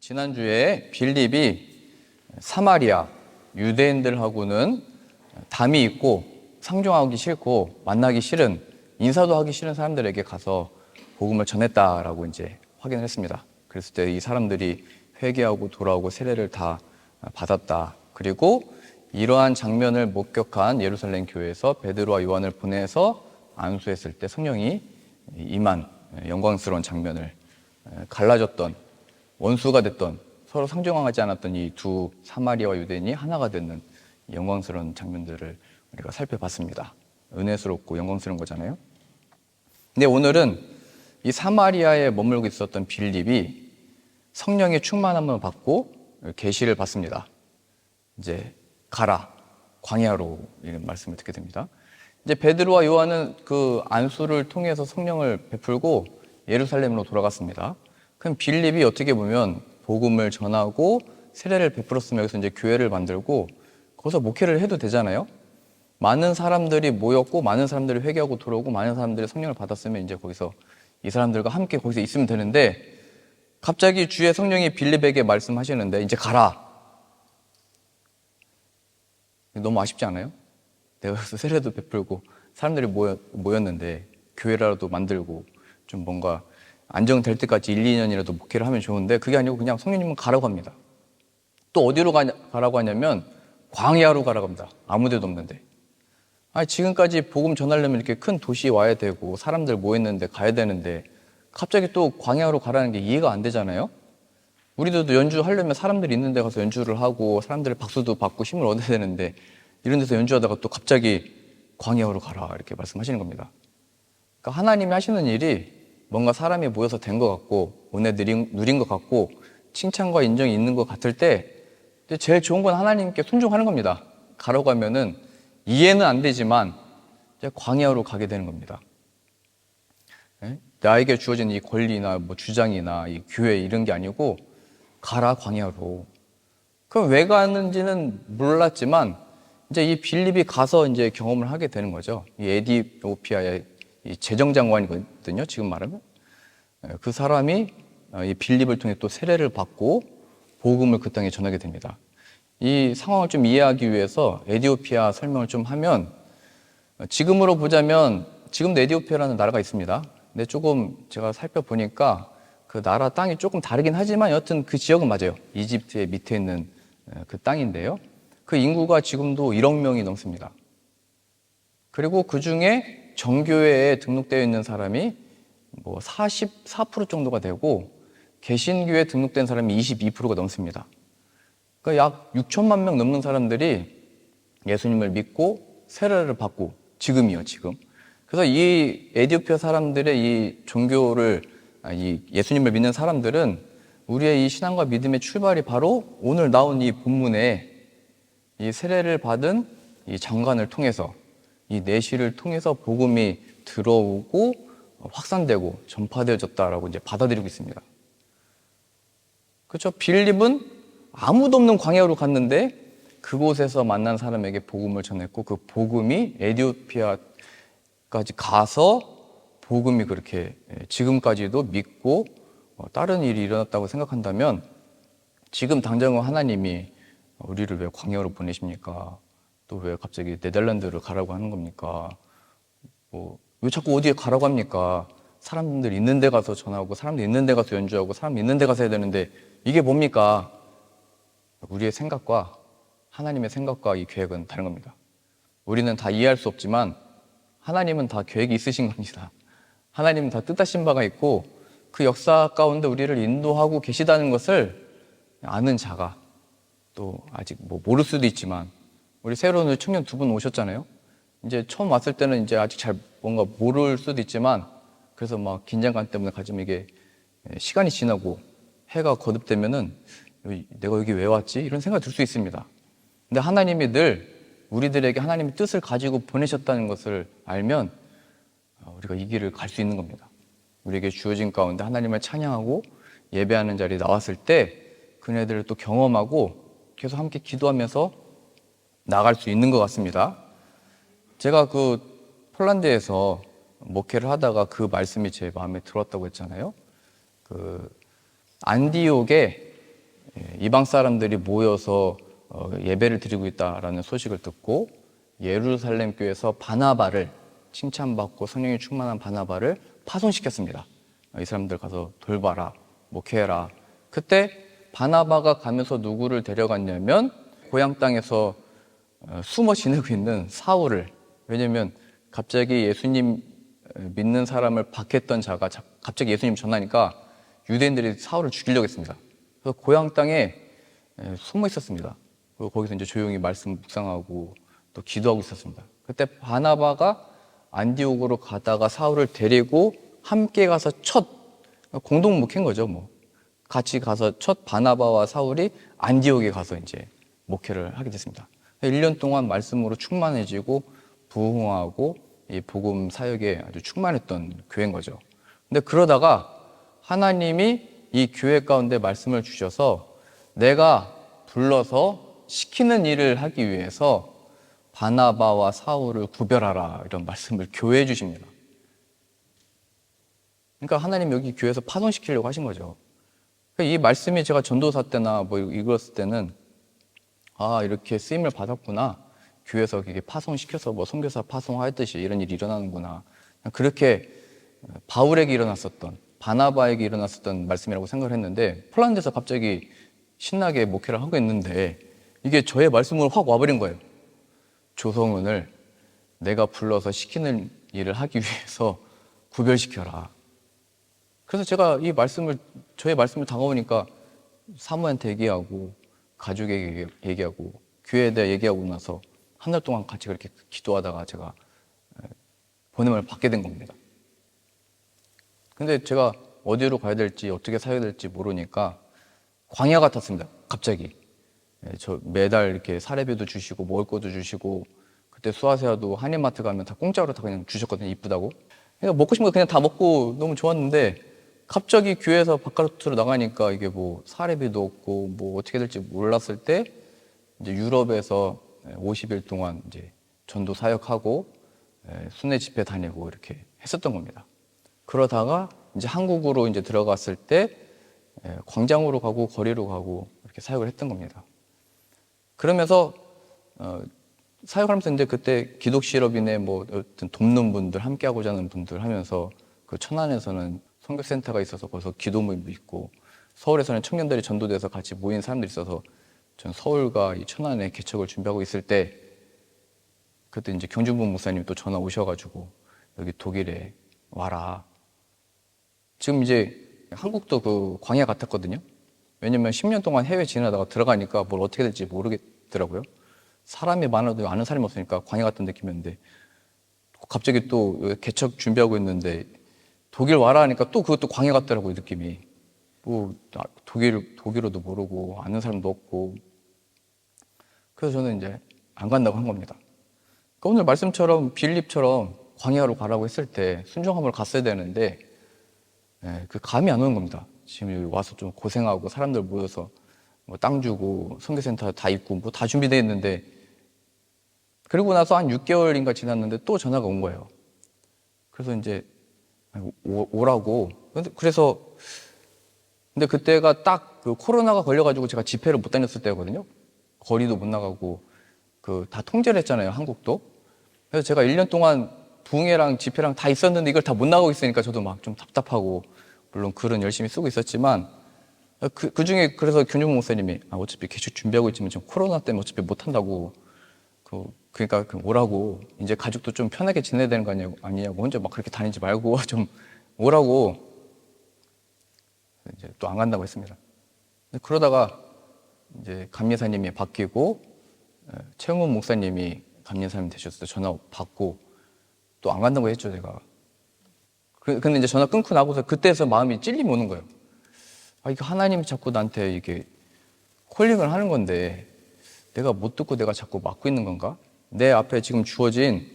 지난주에 빌립이 사마리아 유대인들하고는 담이 있고 상종하기 싫고 만나기 싫은, 인사도 하기 싫은 사람들에게 가서 복음을 전했다라고 이제 확인을 했습니다. 그랬을 때 이 사람들이 회개하고 돌아오고 세례를 다 받았다. 그리고 이러한 장면을 목격한 예루살렘 교회에서 베드로와 요한을 보내서 안수했을 때 성령이 임한 영광스러운 장면을, 갈라졌던, 원수가 됐던, 서로 상종하지 않았던 이 두 사마리아와 유대인이 하나가 되는 영광스러운 장면들을 우리가 살펴봤습니다. 은혜스럽고 영광스러운 거잖아요. 근데 오늘은 이 사마리아에 머물고 있었던 빌립이 성령의 충만함을 받고 계시를 받습니다. 이제 가라, 광야로, 이런 말씀을 듣게 됩니다. 이제 베드로와 요한은 그 안수를 통해서 성령을 베풀고 예루살렘으로 돌아갔습니다. 그럼 빌립이 어떻게 보면 복음을 전하고 세례를 베풀었으면 여기서 이제 교회를 만들고 거기서 목회를 해도 되잖아요. 많은 사람들이 모였고 많은 사람들이 회개하고 돌아오고 많은 사람들이 성령을 받았으면 이제 거기서 이 사람들과 함께 거기서 있으면 되는데, 갑자기 주의 성령이 빌립에게 말씀하시는데 이제 가라. 너무 아쉽지 않아요? 내가 여기서 세례도 베풀고 사람들이 모였는데 교회라도 만들고 좀 뭔가 안정될 때까지 1, 2년이라도 목회를 하면 좋은데, 그게 아니고 그냥 성령님은 가라고 합니다. 또 어디로 가라고 하냐면 광야로 가라고 합니다. 아무 데도 없는데. 아니, 지금까지 복음 전하려면 이렇게 큰 도시에 와야 되고 사람들 모였는데 가야 되는데 갑자기 또 광야로 가라는 게 이해가 안 되잖아요. 우리도 연주하려면 사람들이 있는 데 가서 연주를 하고 사람들의 박수도 받고 힘을 얻어야 되는데 이런 데서 연주하다가 또 갑자기 광야로 가라 이렇게 말씀하시는 겁니다. 그러니까 하나님이 하시는 일이 뭔가 사람이 모여서 된 것 같고 은혜 누린 것 같고 칭찬과 인정이 있는 것 같을 때 제일 좋은 건 하나님께 순종하는 겁니다. 가라고 하면은 이해는 안 되지만 이제 광야로 가게 되는 겁니다. 나에게 주어진 이 권리나 뭐 주장이나 이 교회 이런 게 아니고 가라 광야로. 그럼 왜 가는지는 몰랐지만 이제 이 빌립이 가서 이제 경험을 하게 되는 거죠. 이 에티오피아의 이 재정장관이거든요. 지금 말하면 그 사람이 이 빌립을 통해 또 세례를 받고 복음을 그 땅에 전하게 됩니다. 이 상황을 좀 이해하기 위해서 에티오피아 설명을 좀 하면, 지금으로 보자면 지금도 에티오피아라는 나라가 있습니다. 근데 조금 제가 살펴보니까 그 나라 땅이 조금 다르긴 하지만 여튼 그 지역은 맞아요. 이집트의 밑에 있는 그 땅인데요. 그 인구가 지금도 1억 명이 넘습니다. 그리고 그 중에 정교회에 등록되어 있는 사람이 뭐 44% 정도가 되고 개신교에 등록된 사람이 22%가 넘습니다. 그러니까 약 6천만 명 넘는 사람들이 예수님을 믿고 세례를 받고 지금이요, 지금. 그래서 이 에티오피아 사람들의 이 종교를, 이 예수님을 믿는 사람들은 우리의 이 신앙과 믿음의 출발이 바로 오늘 나온 이 본문에 이 세례를 받은 이 장관을 통해서, 이 내시를 통해서 복음이 들어오고 확산되고 전파되어졌다라고 이제 받아들이고 있습니다. 그렇죠? 빌립은 아무도 없는 광야로 갔는데 그곳에서 만난 사람에게 복음을 전했고 그 복음이 에티오피아까지 가서 복음이 그렇게 지금까지도 믿고 다른 일이 일어났다고 생각한다면, 지금 당장은 하나님이 우리를 왜 광야로 보내십니까? 또 왜 갑자기 네덜란드를 가라고 하는 겁니까? 왜 자꾸 어디에 가라고 합니까? 사람들 있는 데 가서 전하고 사람들 있는 데 가서 연주하고 사람 있는 데 가서 해야 되는데 이게 뭡니까? 우리의 생각과 하나님의 생각과 이 계획은 다른 겁니다. 우리는 다 이해할 수 없지만 하나님은 다 계획이 있으신 겁니다. 하나님은 다 뜻하신 바가 있고 그 역사 가운데 우리를 인도하고 계시다는 것을 아는 자가, 또 아직 모를 수도 있지만, 우리 새로운 청년 두 분 오셨잖아요. 이제 처음 왔을 때는 이제 아직 잘 뭔가 모를 수도 있지만, 그래서 막 긴장감 때문에 가지면 이게 시간이 지나고 해가 거듭되면은 내가 여기 왜 왔지? 이런 생각이 들 수 있습니다. 근데 하나님이 늘 우리들에게 하나님의 뜻을 가지고 보내셨다는 것을 알면 우리가 이 길을 갈 수 있는 겁니다. 우리에게 주어진 가운데 하나님을 찬양하고 예배하는 자리에 나왔을 때 그네들을 또 경험하고 계속 함께 기도하면서 나갈 수 있는 것 같습니다. 제가 그 폴란드에서 목회를 하다가 그 말씀이 제 마음에 들었다고 했잖아요. 그 안디옥에 이방 사람들이 모여서 예배를 드리고 있다라는 소식을 듣고 예루살렘 교회에서 바나바를 칭찬받고 성령이 충만한 바나바를 파송시켰습니다. 이 사람들 가서 돌봐라, 목회해라. 그때 바나바가 가면서 누구를 데려갔냐면 고향 땅에서 숨어 지내고 있는 사울을, 왜냐면 갑자기 예수님 믿는 사람을 박했던 자가 갑자기 예수님 전하니까 유대인들이 사울을 죽이려고 했습니다. 그래서 고향 땅에 숨어 있었습니다. 그리고 거기서 이제 조용히 말씀 묵상하고 또 기도하고 있었습니다. 그때 바나바가 안디옥으로 가다가 사울을 데리고 함께 가서 첫 공동 목회인 거죠. 뭐 같이 가서 첫 바나바와 사울이 안디옥에 가서 이제 목회를 하게 됐습니다. 1년 동안 말씀으로 충만해지고 부흥하고 이 복음 사역에 아주 충만했던 교회인 거죠. 근데 그러다가 하나님이 이 교회 가운데 말씀을 주셔서 내가 불러서 시키는 일을 하기 위해서 바나바와 사울을 구별하라, 이런 말씀을 교회에 주십니다. 그러니까 하나님 여기 교회에서 파송시키려고 하신 거죠. 이 말씀이 제가 전도사 때나 뭐 읽었을 때는 이렇게 쓰임을 받았구나, 교회에서 이게 파송시켜서 뭐 선교사 파송하듯이 이런 일이 일어나는구나, 그렇게 바울에게 일어났었던, 바나바에게 일어났었던 말씀이라고 생각을 했는데, 폴란드에서 갑자기 신나게 목회를 하고 있는데 이게 저의 말씀으로 확 와버린 거예요. 조성은을 내가 불러서 시키는 일을 하기 위해서 구별시켜라. 그래서 제가 저의 말씀을 다가오니까 사모한테 얘기하고 가족에게 얘기하고 교회에 대해 얘기하고 나서 한 달 동안 같이 그렇게 기도하다가 제가 보냄을 받게 된 겁니다. 근데 제가 어디로 가야 될지 어떻게 살아야 될지 모르니까 광야 같았습니다. 갑자기. 저 매달 이렇게 사례비도 주시고 먹을 것도 주시고, 그때 수아세아도 한인마트 가면 다 공짜로 다 그냥 주셨거든요. 이쁘다고. 그러니까 먹고 싶은 거 그냥 다 먹고 너무 좋았는데 갑자기 교회에서 바깥으로 나가니까 이게 뭐 사례비도 없고 뭐 어떻게 될지 몰랐을 때 이제 유럽에서 50일 동안 이제 전도 사역하고 순회 집회 다니고 이렇게 했었던 겁니다. 그러다가 이제 한국으로 이제 들어갔을 때 광장으로 가고 거리로 가고 이렇게 사역을 했던 겁니다. 그러면서 사역하면서 이제 그때 기독실업인의 뭐 돕는 분들, 함께하고자 하는 분들 하면서 그 천안에서는 선교센터가 있어서 거기서 기도 모임도 있고, 서울에서는 청년들이 전도돼서 같이 모인 사람들이 있어서 전 서울과 이 천안에 개척을 준비하고 있을 때 그때 이제 경준부 목사님이 또 전화 오셔가지고 여기 독일에 와라. 지금 이제 한국도 그 광야 같았거든요. 왜냐면 10년 동안 해외 지내다가 들어가니까 뭘 어떻게 될지 모르겠더라고요. 사람이 많아도 아는 사람이 없으니까 광야 같은 느낌이었는데, 갑자기 또 개척 준비하고 있는데 독일 와라 하니까 또 그것도 광야 같더라고요, 느낌이. 뭐 독일어도 모르고 아는 사람도 없고. 그래서 저는 이제 안 간다고 한 겁니다. 그러니까 오늘 말씀처럼 빌립처럼 광야로 가라고 했을 때 순종함으로 갔어야 되는데 그 감이 안 오는 겁니다. 지금 여기 와서 좀 고생하고 사람들 모여서 뭐 땅 주고 선교센터 다 있고 뭐 다 준비되어 있는데, 그리고 나서 한 6개월인가 지났는데 또 전화가 온 거예요. 그래서 이제 오라고. 근데 그때가 딱 그 코로나가 걸려가지고 제가 집회를 못 다녔을 때거든요. 거리도 못 나가고 다 통제를 했잖아요, 한국도. 그래서 제가 1년 동안 부흥회랑 집회랑 다 있었는데 이걸 다 못 나가고 있으니까 저도 막 좀 답답하고, 물론 글은 열심히 쓰고 있었지만 그 중에 그래서 견종 목사님이 어차피 개척 준비하고 있지만 지금 코로나 때문에 어차피 못 한다고, 그러니까 오라고, 이제 가족도 좀 편하게 지내야 되는 거 아니냐고, 혼자 막 그렇게 다니지 말고 좀 오라고. 이제 또 안 간다고 했습니다. 그러다가 이제 감리사님이 바뀌고 최영훈 목사님이 감리사님 되셨을 때 전화 받고 또 안 간다고 했죠, 제가. 근데 이제 전화 끊고 나고서 그때서 마음이 찔림이 오는 거예요. 이게 하나님이 자꾸 나한테 이게 콜링을 하는 건데 내가 못 듣고 내가 자꾸 막고 있는 건가? 내 앞에 지금 주어진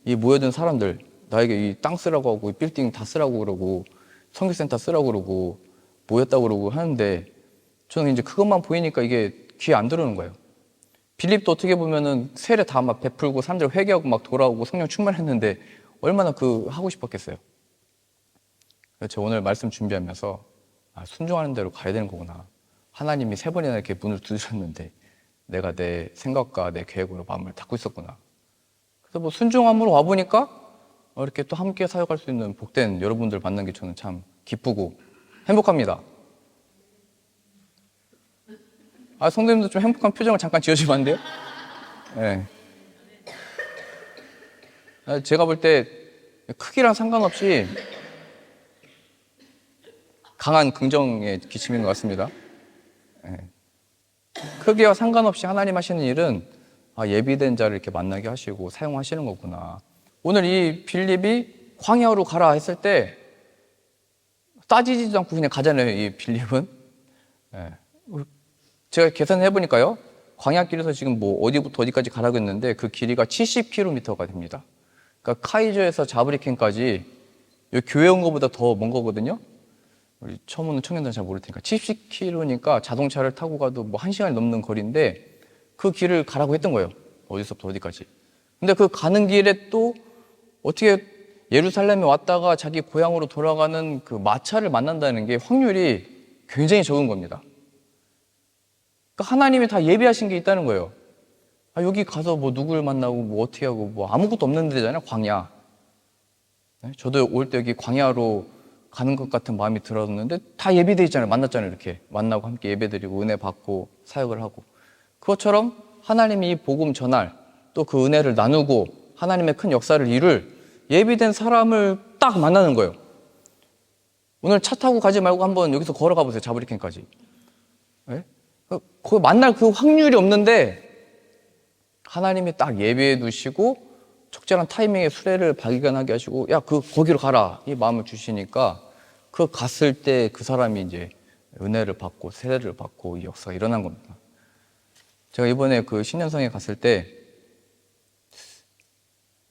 이 모여든 사람들, 나에게 이 땅 쓰라고 하고 이 빌딩 다 쓰라고 그러고 선교센터 쓰라고 그러고 모였다고 그러고 하는데, 저는 이제 그것만 보이니까 이게 귀에 안 들어오는 거예요. 빌립도 어떻게 보면은 세례 다 막 베풀고 사람들 회개하고 막 돌아오고 성령 충만했는데 얼마나 하고 싶었겠어요. 그래서 제가 오늘 말씀 준비하면서 순종하는 대로 가야 되는 거구나. 하나님이 3번이나 이렇게 문을 두드렸는데 내가 내 생각과 내 계획으로 마음을 닫고 있었구나. 그래서 뭐 순종함으로 와보니까 이렇게 또 함께 사역할 수 있는 복된 여러분들 만난 게 저는 참 기쁘고 행복합니다. 성도님도 좀 행복한 표정을 잠깐 지어주면 안 돼요? 네. 제가 볼 때 크기랑 상관없이 강한 긍정의 기침인 것 같습니다. 네. 크기와 상관없이 하나님 하시는 일은 예비된 자를 이렇게 만나게 하시고 사용하시는 거구나. 오늘 이 빌립이 광야로 가라 했을 때 따지지도 않고 그냥 가잖아요, 이 빌립은. 네. 제가 계산해 보니까요, 광야길에서 지금 뭐 어디부터 어디까지 가라고 했는데 그 길이가 70km가 됩니다. 그러니까 카이저에서 자브리켄까지 여기 교회 온 것보다 더 먼 거거든요. 우리 처음 오는 청년들은 잘 모를 테니까 70km니까 자동차를 타고 가도 뭐 1시간이 넘는 거리인데 그 길을 가라고 했던 거예요. 어디서부터 어디까지. 근데 그 가는 길에 또 어떻게 예루살렘에 왔다가 자기 고향으로 돌아가는 그 마차를 만난다는 게 확률이 굉장히 적은 겁니다. 그러니까 하나님이 다 예비하신 게 있다는 거예요. 여기 가서 뭐 누구를 만나고 뭐 어떻게 하고 뭐 아무것도 없는 데잖아요, 광야. 네? 저도 올 때 여기 광야로 가는 것 같은 마음이 들었는데 다 예비돼 있잖아요. 만났잖아요. 이렇게 만나고 함께 예배드리고 은혜 받고 사역을 하고. 그것처럼 하나님이 이 복음 전할 또 그 은혜를 나누고 하나님의 큰 역사를 이룰 예비된 사람을 딱 만나는 거예요. 오늘 차 타고 가지 말고 한번 여기서 걸어가 보세요. 자브리켄까지. 네? 거기 만날 그 확률이 없는데 하나님이 딱 예비해 두시고 적절한 타이밍에 수레를 발견하게 하시고 거기로 가라 이 마음을 주시니까 그 갔을 때 그 사람이 이제 은혜를 받고 세례를 받고 이 역사가 일어난 겁니다. 제가 이번에 그 신년성에 갔을 때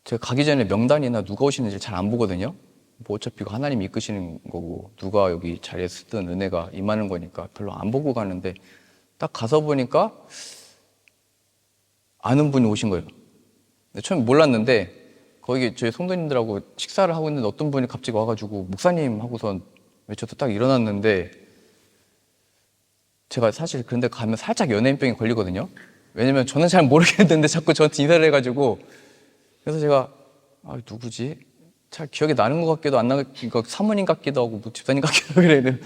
제가 가기 전에 명단이나 누가 오시는지 잘 안 보거든요. 뭐 어차피 하나님이 이끄시는 거고 누가 여기 자리에 쓰든 은혜가 임하는 거니까 별로 안 보고 가는데 딱 가서 보니까 아는 분이 오신 거예요. 처음에 몰랐는데 거기 저희 성도님들하고 식사를 하고 있는데 어떤 분이 갑자기 와가지고 목사님 하고선 외쳐서 딱 일어났는데 제가 사실 그런데 가면 살짝 연예인병이 걸리거든요. 왜냐면 저는 잘 모르겠는데 자꾸 저한테 인사를 해가지고 그래서 제가 누구지? 잘 기억이 나는 것 같기도 안 나는 것 사모님 같기도 하고 뭐 집사님 같기도 하고 그래야 돼요.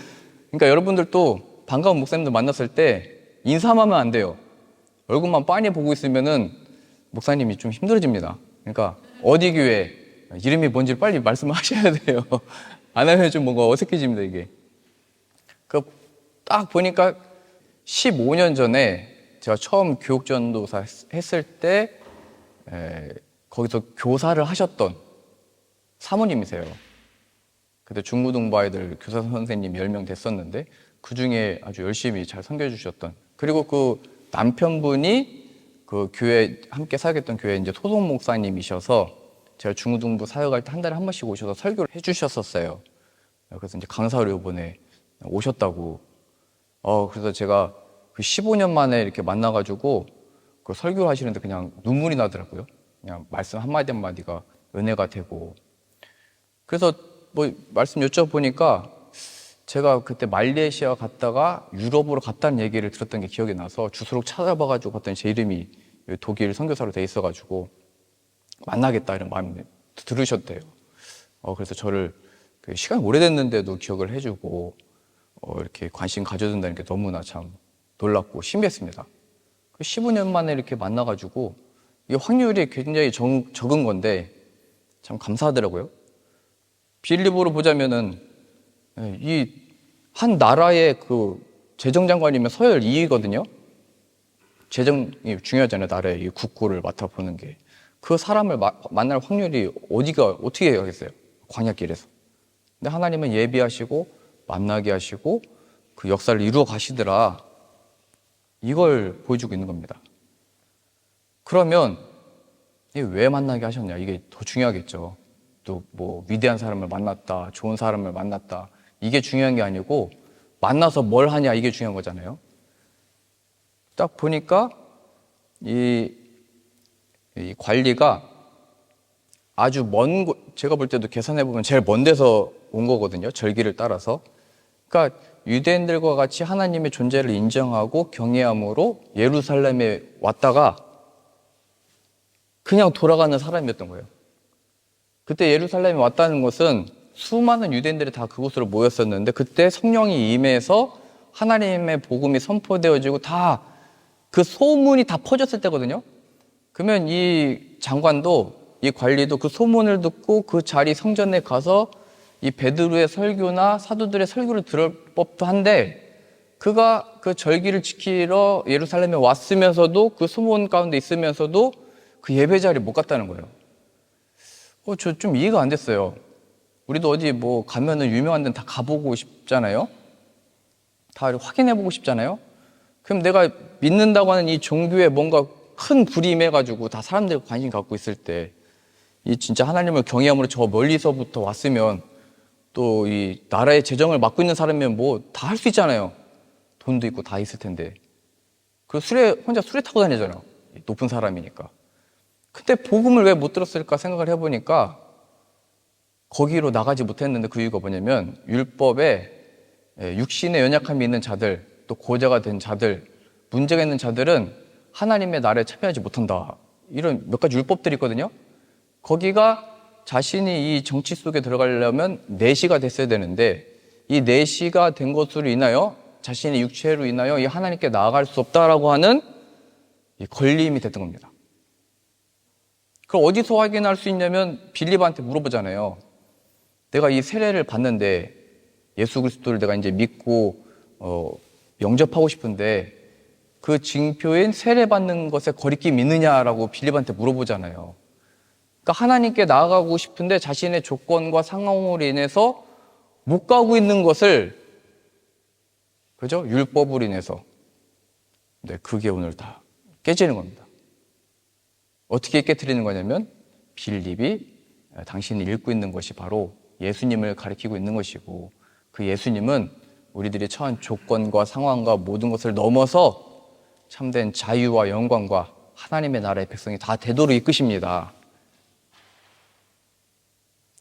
그러니까 여러분들도 반가운 목사님들 만났을 때 인사만 하면 안 돼요. 얼굴만 빤히 보고 있으면은 목사님이 좀 힘들어집니다. 그러니까 어디 교회 이름이 뭔지 빨리 말씀을 하셔야 돼요. 안 하면 좀 뭔가 어색해집니다 이게. 딱 보니까 15년 전에 제가 처음 교육전도사 했을 때 거기서 교사를 하셨던 사모님이세요. 그때 중고등부 아이들 교사 선생님 10명 됐었는데 그 중에 아주 열심히 잘 섬겨주셨던, 그리고 그 남편분이 그 교회 함께 사역했던 교회 이제 소속 목사님이셔서 제가 중고등부 사역할 때 한 달에 한 번씩 오셔서 설교를 해주셨었어요. 그래서 이제 강사로 이번에 오셨다고. 그래서 제가 그 15년 만에 이렇게 만나가지고 그 설교를 하시는데 그냥 눈물이 나더라고요. 그냥 말씀 한마디 한마디가 은혜가 되고. 그래서 뭐 말씀 여쭤보니까 제가 그때 말레이시아 갔다가 유럽으로 갔다는 얘기를 들었던 게 기억이 나서 주소록 찾아봐가지고 봤더니 제 이름이 독일 선교사로 돼 있어가지고 만나겠다 이런 마음이 들으셨대요. 그래서 저를 시간이 오래됐는데도 기억을 해주고 이렇게 관심 가져준다는 게 너무나 참 놀랍고 신기했습니다. 15년 만에 이렇게 만나가지고 이게 확률이 굉장히 적은 건데 참 감사하더라고요. 빌립으로 보자면은 이 한 나라의 그 재정장관이면 서열 2위거든요. 재정이 중요하잖아요. 나라의 이 국고를 맡아보는 게. 그 사람을 만날 확률이 어떻게 하겠어요? 광야길에서. 근데 하나님은 예비하시고 만나게 하시고 그 역사를 이루어 가시더라. 이걸 보여주고 있는 겁니다. 그러면 왜 만나게 하셨냐? 이게 더 중요하겠죠. 또 뭐 위대한 사람을 만났다, 좋은 사람을 만났다, 이게 중요한 게 아니고 만나서 뭘 하냐, 이게 중요한 거잖아요. 딱 보니까 이 관리가 아주 제가 볼 때도 계산해 보면 제일 먼 데서 온 거거든요. 절기를 따라서. 그러니까 유대인들과 같이 하나님의 존재를 인정하고 경외함으로 예루살렘에 왔다가 그냥 돌아가는 사람이었던 거예요. 그때 예루살렘에 왔다는 것은 수많은 유대인들이 다 그곳으로 모였었는데 그때 성령이 임해서 하나님의 복음이 선포되어지고 다 그 소문이 다 퍼졌을 때거든요. 그러면 이 장관도 이 관리도 그 소문을 듣고 그 자리 성전에 가서 이 베드로의 설교나 사도들의 설교를 들을 법도 한데 그가 그 절기를 지키러 예루살렘에 왔으면서도 그 소문 가운데 있으면서도 그 예배 자리에 못 갔다는 거예요. 저 좀 이해가 안 됐어요. 우리도 어디 뭐 가면은 유명한 데는 다 가보고 싶잖아요. 다 확인해보고 싶잖아요. 그럼 내가 믿는다고 하는 이 종교에 뭔가 큰 불이 임해가지고 다 사람들이 관심 갖고 있을 때 이 진짜 하나님을 경외함으로 저 멀리서부터 왔으면 또 이 나라의 재정을 맡고 있는 사람이면 뭐 다 할 수 있잖아요. 돈도 있고 다 있을 텐데. 그리고 혼자 수레 타고 다니잖아요. 높은 사람이니까. 근데 복음을 왜 못 들었을까 생각을 해보니까 거기로 나가지 못했는데 그 이유가 뭐냐면 율법에 육신의 연약함이 있는 자들, 또 고자가 된 자들, 문제가 있는 자들은 하나님의 나라에 참여하지 못한다. 이런 몇 가지 율법들이 있거든요. 거기가 자신이 이 정치 속에 들어가려면 내시가 됐어야 되는데 이 내시가 된 것으로 인하여 자신의 육체로 인하여 이 하나님께 나아갈 수 없다라고 하는 이 걸림이 됐던 겁니다. 그걸 어디서 확인할 수 있냐면 빌립한테 물어보잖아요. 내가 이 세례를 받는데 예수 그리스도를 내가 이제 믿고 영접하고 싶은데 그 징표인 세례 받는 것에 거리낌이 있느냐라고 빌립한테 물어보잖아요. 그러니까 하나님께 나아가고 싶은데 자신의 조건과 상황으로 인해서 못 가고 있는 것을 그죠? 율법으로 인해서. 네, 그게 오늘 다 깨지는 겁니다. 어떻게 깨트리는 거냐면 빌립이 당신이 읽고 있는 것이 바로 예수님을 가리키고 있는 것이고 그 예수님은 우리들이 처한 조건과 상황과 모든 것을 넘어서 참된 자유와 영광과 하나님의 나라의 백성이 다 되도록 이끄십니다.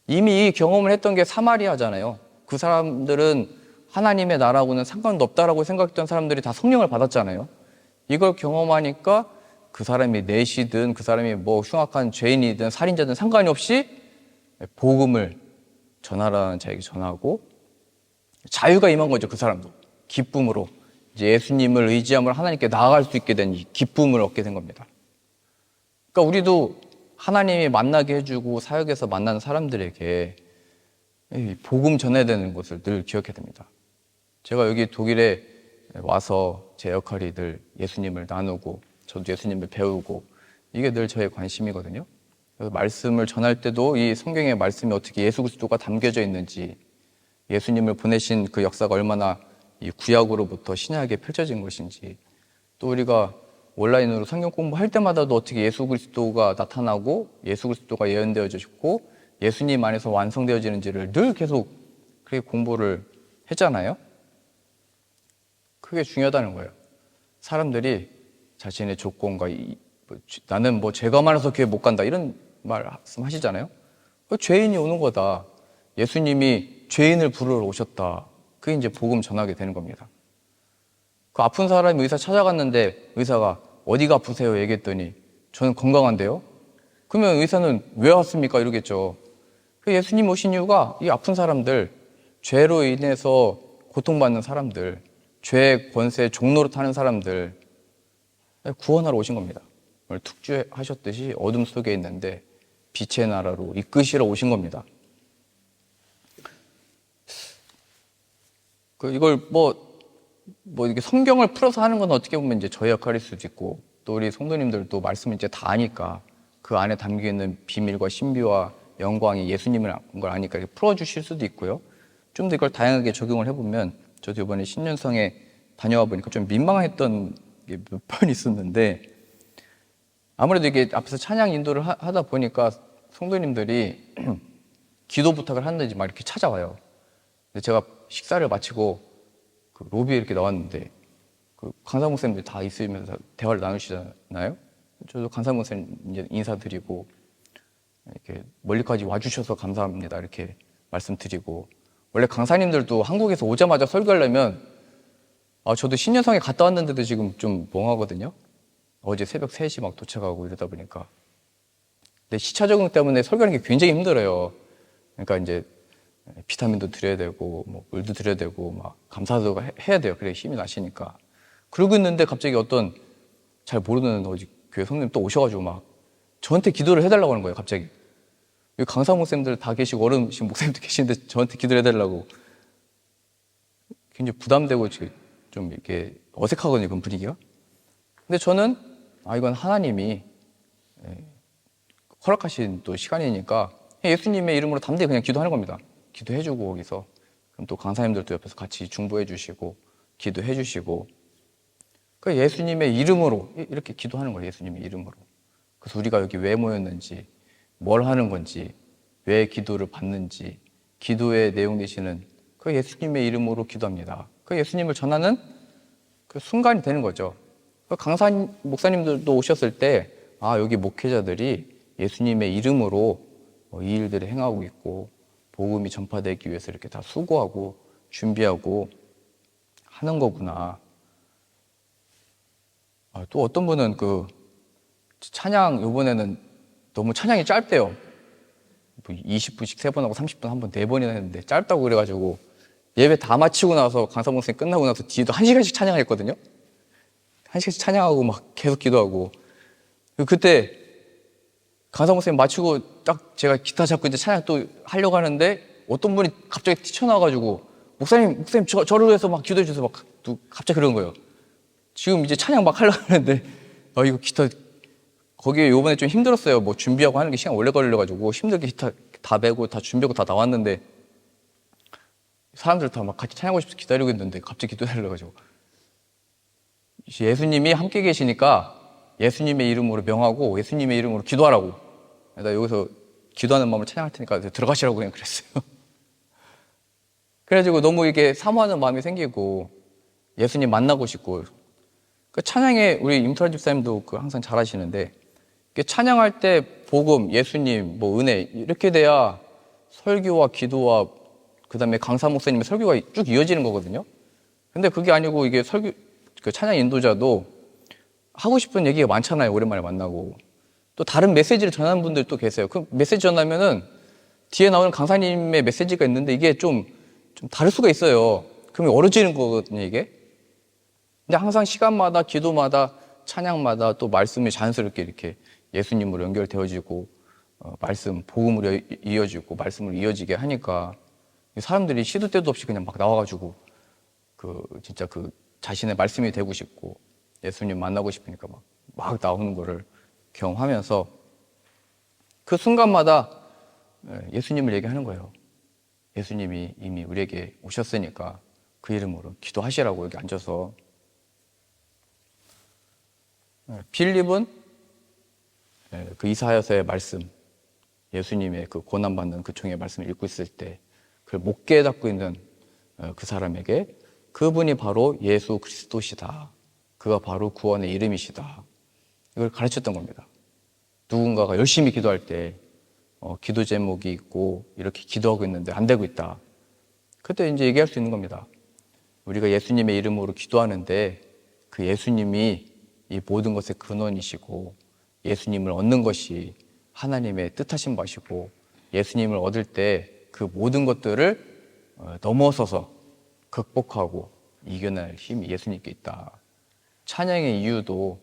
이미 이 경험을 했던 게 사마리아잖아요. 그 사람들은 하나님의 나라하고는 상관도 없다라고 생각했던 사람들이 다 성령을 받았잖아요. 이걸 경험하니까 그 사람이 내시든 그 사람이 뭐 흉악한 죄인이든 살인자든 상관이 없이 복음을 전하라는 자에게 전하고 자유가 임한 거죠. 그 사람도 기쁨으로 이제 예수님을 의지함으로 하나님께 나아갈 수 있게 된 이 기쁨을 얻게 된 겁니다. 그러니까 우리도 하나님이 만나게 해주고 사역에서 만나는 사람들에게 복음 전해야 되는 것을 늘 기억해야 됩니다. 제가 여기 독일에 와서 제 역할이 늘 예수님을 나누고 저도 예수님을 배우고 이게 늘 저의 관심이거든요. 그래서 말씀을 전할 때도 이 성경의 말씀이 어떻게 예수 그리스도가 담겨져 있는지 예수님을 보내신 그 역사가 얼마나 이 구약으로부터 신약에 펼쳐진 것인지 또 우리가 온라인으로 성경 공부할 때마다도 어떻게 예수 그리스도가 나타나고 예수 그리스도가 예언되어지고 예수님 안에서 완성되어지는지를 늘 계속 그렇게 공부를 했잖아요. 그게 중요하다는 거예요. 사람들이 자신의 조건과 나는 뭐 죄가 많아서 교회 못 간다 이런 말씀하시잖아요. 죄인이 오는 거다. 예수님이 죄인을 부르러 오셨다. 그게 이제 복음 전하게 되는 겁니다. 그 아픈 사람이 의사 찾아갔는데 의사가 어디가 아프세요? 얘기했더니 저는 건강한데요. 그러면 의사는 왜 왔습니까? 이러겠죠. 예수님 오신 이유가 이 아픈 사람들, 죄로 인해서 고통받는 사람들, 죄의 권세 종로로 타는 사람들 구원하러 오신 겁니다. 오늘 특주하셨듯이 어둠 속에 있는데 빛의 나라로 이끄시러 오신 겁니다. 이걸 이렇게 성경을 풀어서 하는 건 어떻게 보면 이제 저의 역할일 수도 있고, 또 우리 성도님들도 말씀을 이제 다 아니까 그 안에 담겨 있는 비밀과 신비와 영광이 예수님을 걸 아니까 이렇게 풀어주실 수도 있고요. 좀 더 이걸 다양하게 적용을 해보면, 저도 이번에 신년성에 다녀와 보니까 좀 민망했던 게 몇 번 있었는데, 아무래도 이게 앞에서 찬양 인도를 하다 보니까 성도님들이 기도 부탁을 하는지 막 이렇게 찾아와요. 근데 제가 식사를 마치고 그 로비에 이렇게 나왔는데 그 강사 목사님들 다 있으면서 대화를 나누시잖아요. 저도 강사 목사님 이제 인사드리고 이렇게 멀리까지 와주셔서 감사합니다 이렇게 말씀드리고 원래 강사님들도 한국에서 오자마자 설교하려면 저도 신년성에 갔다 왔는데도 지금 좀 멍하거든요. 어제 새벽 3시 막 도착하고 이러다 보니까. 근데 시차 적응 때문에 설교하는 게 굉장히 힘들어요. 그러니까 이제 비타민도 드려야 되고 뭐 물도 드려야 되고 막 감사도 해야 돼요. 그래 힘이 나시니까. 그러고 있는데 갑자기 어떤 잘 모르는 교회 성도님 또 오셔가지고 막 저한테 기도를 해달라고 하는 거예요. 갑자기. 여기 강사 목사님들 다 계시고 어른이신 목사님도 계시는데 저한테 기도를 해달라고. 굉장히 부담되고 좀 이렇게 어색하거든요. 그런 분위기가. 근데 저는 이건 하나님이 허락하신 또 시간이니까 예수님의 이름으로 담대히 그냥 기도하는 겁니다. 기도해주고 거기서 그럼 또 강사님들도 옆에서 같이 중보해 주시고 기도해 주시고 그 예수님의 이름으로 이렇게 기도하는 거예요. 예수님의 이름으로. 그래서 우리가 여기 왜 모였는지 뭘 하는 건지 왜 기도를 받는지 기도의 내용 되시는 그 예수님의 이름으로 기도합니다. 그 예수님을 전하는 그 순간이 되는 거죠. 그 강사 목사님들도 오셨을 때 여기 목회자들이 예수님의 이름으로 이 일들을 행하고 있고 복음이 전파되기 위해서 이렇게 다 수고하고 준비하고 하는 거구나. 또 어떤 분은 그 찬양 이번에는 너무 찬양이 짧대요. 20분씩 3번 하고 30분 한 번 4번이나 했는데 짧다고 그래가지고 예배 다 마치고 나서 강사 목사님 끝나고 나서 뒤에도 1시간씩 찬양했거든요. 1시간씩 찬양하고 막 계속 기도하고 그때 강사 목사님 마치고 딱 제가 기타 잡고 이제 찬양 또 하려고 하는데 어떤 분이 갑자기 튀쳐나와가지고 목사님 저를 위해서 막 기도해 주세요. 막 갑자기 그런 거예요. 지금 이제 찬양 막 하려고 하는데 이거 기타 거기에 요번에 좀 힘들었어요. 뭐 준비하고 하는 게 시간 오래 걸려가지고 힘들게 기타 다 메고 다 준비하고 다 나왔는데 사람들 다 막 같이 찬양하고 싶어서 기다리고 있는데 갑자기 기도해달라가지고 예수님이 함께 계시니까 예수님의 이름으로 명하고 예수님의 이름으로 기도하라고. 나 여기서 기도하는 마음으로 찬양할 테니까 들어가시라고 그냥 그랬어요. 그래가지고 너무 이게 사모하는 마음이 생기고 예수님 만나고 싶고 그 찬양에 우리 임철 집사님도 항상 잘하시는데 찬양할 때 복음, 예수님, 뭐 은혜 이렇게 돼야 설교와 기도와 그 다음에 강사 목사님의 설교가 쭉 이어지는 거거든요. 근데 그게 아니고 이게 그 찬양 인도자도 하고 싶은 얘기가 많잖아요. 오랜만에 만나고. 또 다른 메시지를 전하는 분들 또 계세요. 그 메시지 전하면은 뒤에 나오는 강사님의 메시지가 있는데 이게 좀 다를 수가 있어요. 그러면 어려지는 거거든요, 이게. 근데 항상 시간마다, 기도마다, 찬양마다 또 말씀이 자연스럽게 이렇게 예수님으로 연결되어지고, 말씀, 복음으로 이어지고, 말씀으로 이어지게 하니까 사람들이 시도 때도 없이 그냥 막 나와가지고, 진짜 자신의 말씀이 되고 싶고, 예수님 만나고 싶으니까 막 나오는 거를 경험하면서 그 순간마다 예수님을 얘기하는 거예요. 예수님이 이미 우리에게 오셨으니까 그 이름으로 기도하시라고 여기 앉아서. 빌립은 그 이사야서의 말씀, 예수님의 그 고난받는 그 종의 말씀을 읽고 있을 때 그걸 못 깨닫고 있는 그 사람에게 그분이 바로 예수 그리스도시다. 그가 바로 구원의 이름이시다. 이걸 가르쳤던 겁니다. 누군가가 열심히 기도할 때 기도 제목이 있고 이렇게 기도하고 있는데 안 되고 있다. 그때 이제 얘기할 수 있는 겁니다. 우리가 예수님의 이름으로 기도하는데 그 예수님이 이 모든 것의 근원이시고 예수님을 얻는 것이 하나님의 뜻하신 바시고 예수님을 얻을 때 그 모든 것들을 넘어서서 극복하고 이겨낼 힘이 예수님께 있다. 찬양의 이유도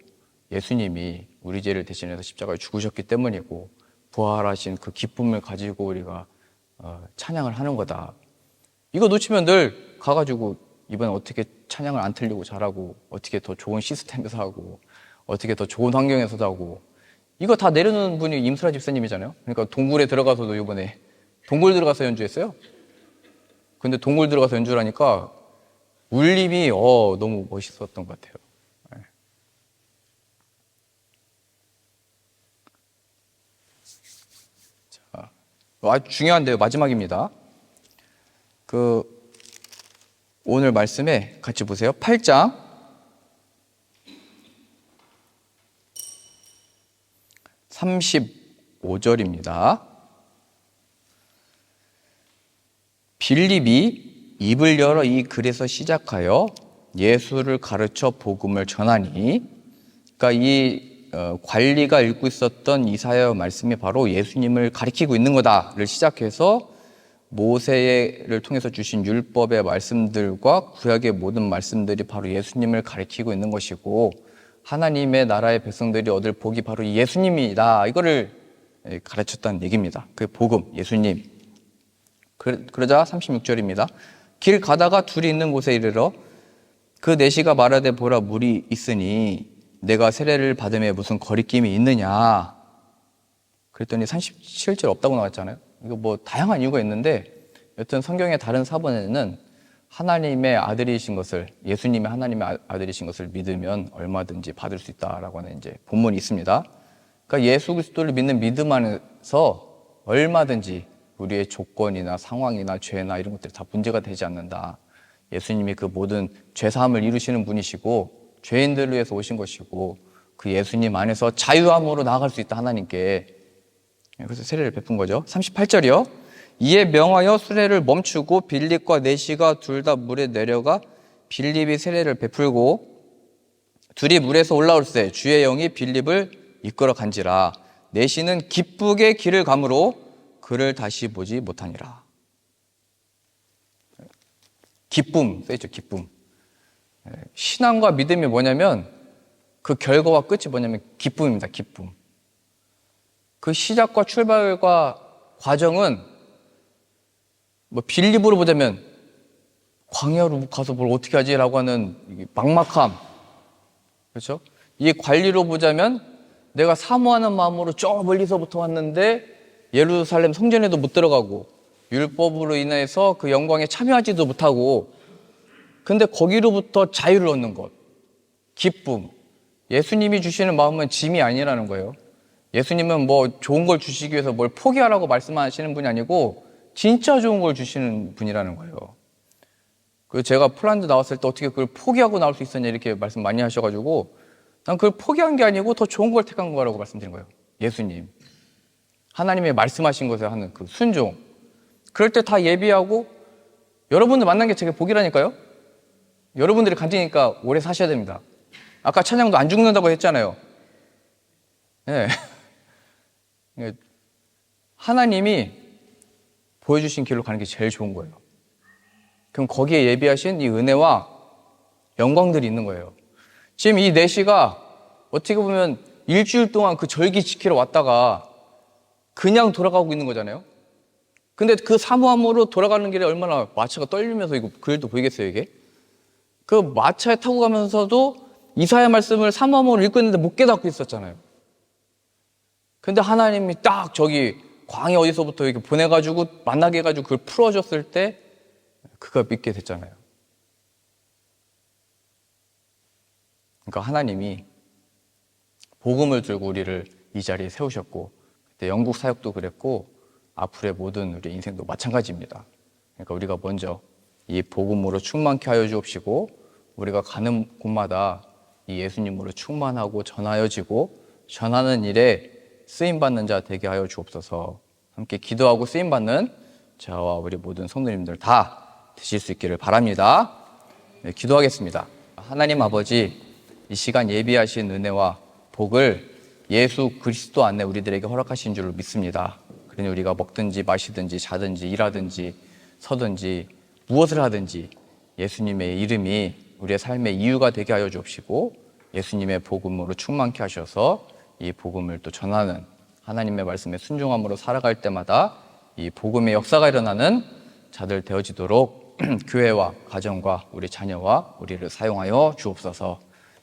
예수님이 우리 죄를 대신해서 십자가에 죽으셨기 때문이고 부활하신 그 기쁨을 가지고 우리가 찬양을 하는 거다. 이거 놓치면 늘 가가지고 이번에 어떻게 찬양을 안 틀리고 잘하고 어떻게 더 좋은 시스템에서 하고 어떻게 더 좋은 환경에서도 하고 이거 다 내려놓는 분이 임수라 집사님이잖아요. 그러니까 동굴에 들어가서도 이번에 동굴 들어가서 연주했어요. 근데 동굴 들어가서 연주를 하니까 울림이 너무 멋있었던 것 같아요. 자, 아주 중요한데요. 마지막입니다. 오늘 말씀에 같이 보세요. 8장 35절입니다. 빌립이 입을 열어 이 글에서 시작하여 예수를 가르쳐 복음을 전하니, 그러니까 이 관리가 읽고 있었던 이사야 말씀이 바로 예수님을 가리키고 있는 거다를 시작해서 모세를 통해서 주신 율법의 말씀들과 구약의 모든 말씀들이 바로 예수님을 가리키고 있는 것이고, 하나님의 나라의 백성들이 얻을 복이 바로 예수님이다, 이거를 가르쳤다는 얘기입니다. 그 복음, 예수님. 그러자 36절입니다. 길 가다가 둘이 있는 곳에 이르러 그 내시가 말하되 보라, 물이 있으니 내가 세례를 받음에 무슨 거리낌이 있느냐. 그랬더니 37절 없다고 나왔잖아요. 이거 뭐 다양한 이유가 있는데, 여튼 성경의 다른 사본에는 하나님의 아들이신 것을, 예수님의 하나님의 아들이신 것을 믿으면 얼마든지 받을 수 있다라고 하는 이제 본문이 있습니다. 그러니까 예수 그리스도를 믿는 믿음 안에서 얼마든지 우리의 조건이나 상황이나 죄나 이런 것들이 다 문제가 되지 않는다. 예수님이 그 모든 죄사함을 이루시는 분이시고 죄인들을 위해서 오신 것이고, 그 예수님 안에서 자유함으로 나아갈 수 있다, 하나님께. 그래서 세례를 베푼 거죠. 38절이요. 이에 명하여 수레를 멈추고 빌립과 내시가 둘 다 물에 내려가 빌립이 세례를 베풀고 둘이 물에서 올라올세 주의 영이 빌립을 이끌어 간지라. 내시는 기쁘게 길을 가므로 그를 다시 보지 못하니라. 기쁨 써있죠. 기쁨. 신앙과 믿음이 뭐냐면 그 결과와 끝이 뭐냐면 기쁨입니다. 기쁨. 그 시작과 출발과 과정은 뭐 빌립으로 보자면 광야로 가서 뭘 어떻게 하지? 라고 하는 막막함. 그렇죠? 이 관리로 보자면 내가 사모하는 마음으로 저 멀리서부터 왔는데 예루살렘 성전에도 못 들어가고 율법으로 인해서 그 영광에 참여하지도 못하고, 근데 거기로부터 자유를 얻는 것, 기쁨. 예수님이 주시는 마음은 짐이 아니라는 거예요. 예수님은 뭐 좋은 걸 주시기 위해서 뭘 포기하라고 말씀하시는 분이 아니고 진짜 좋은 걸 주시는 분이라는 거예요. 그 제가 폴란드 나왔을 때 어떻게 그걸 포기하고 나올 수 있었냐 이렇게 말씀 많이 하셔가지고, 난 그걸 포기한 게 아니고 더 좋은 걸 택한 거라고 말씀드린 거예요. 예수님, 하나님의 말씀하신 것에 하는 그 순종. 그럴 때 다 예비하고, 여러분들 만난 게 제게 복이라니까요. 여러분들이 간증이니까 오래 사셔야 됩니다. 아까 찬양도 안 죽는다고 했잖아요. 네. 하나님이 보여주신 길로 가는 게 제일 좋은 거예요. 그럼 거기에 예비하신 이 은혜와 영광들이 있는 거예요. 지금 이 내시가 어떻게 보면 일주일 동안 그 절기 지키러 왔다가 그냥 돌아가고 있는 거잖아요. 근데 그 사모함으로 돌아가는 길에 얼마나 마차가 떨리면서, 이거 그 일도 보이겠어요, 이게? 그 마차에 타고 가면서도 이사야 말씀을 사모함으로 읽고 있는데 못 깨닫고 있었잖아요. 근데 하나님이 딱 저기 광야 어디서부터 이렇게 보내가지고 만나게 해가지고 그걸 풀어줬을 때 그가 믿게 됐잖아요. 그러니까 하나님이 복음을 들고 우리를 이 자리에 세우셨고, 그때 영국 사역도 그랬고 앞으로의 모든 우리의 인생도 마찬가지입니다. 그러니까 우리가 먼저 이 복음으로 충만케 하여 주옵시고, 우리가 가는 곳마다 이 예수님으로 충만하고 전하여지고 전하는 일에 쓰임받는 자 되게 하여 주옵소서. 함께 기도하고 쓰임받는 저와 우리 모든 성도님들 다 되실 수 있기를 바랍니다. 네, 기도하겠습니다. 하나님 아버지, 이 시간 예비하신 은혜와 복을 예수 그리스도 안에 우리들에게 허락하신 줄로 믿습니다. 그러니 우리가 먹든지 마시든지 자든지 일하든지 서든지 무엇을 하든지 예수님의 이름이 우리의 삶의 이유가 되게 하여 주옵시고, 예수님의 복음으로 충만케 하셔서 이 복음을 또 전하는, 하나님의 말씀에 순종함으로 살아갈 때마다 이 복음의 역사가 일어나는 자들 되어지도록 교회와 가정과 우리 자녀와 우리를 사용하여 주옵소서.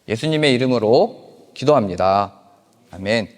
예수님의 이름으로 기도합니다. 아멘.